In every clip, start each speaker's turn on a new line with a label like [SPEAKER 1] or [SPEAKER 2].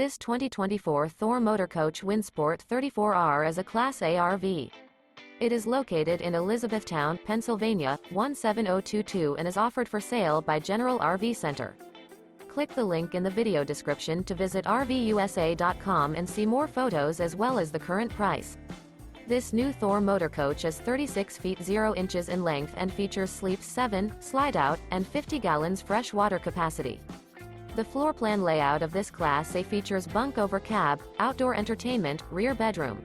[SPEAKER 1] This 2024 Thor Motor Coach Windsport 34R is a Class A RV. It is located in Elizabethtown, Pennsylvania, 17022 and is offered for sale by General RV Center. Click the link in the video description to visit RVUSA.com and see more photos as well as the current price. This new Thor Motor Coach is 36 feet 0 inches in length and features sleeps 7, Slideout, and 50 gallons fresh water capacity. The floor plan layout of this Class A features bunk over cab, outdoor entertainment, rear bedroom.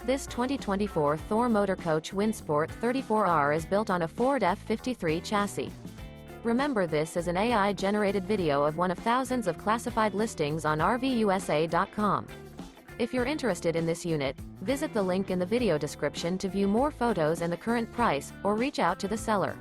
[SPEAKER 1] This 2024 Thor Motor Coach Windsport 34R is built on a Ford F53 chassis. Remember, this is an AI-generated video of one of thousands of classified listings on RVUSA.com. If you're interested in this unit, visit the link in the video description to view more photos and the current price, or reach out to the seller.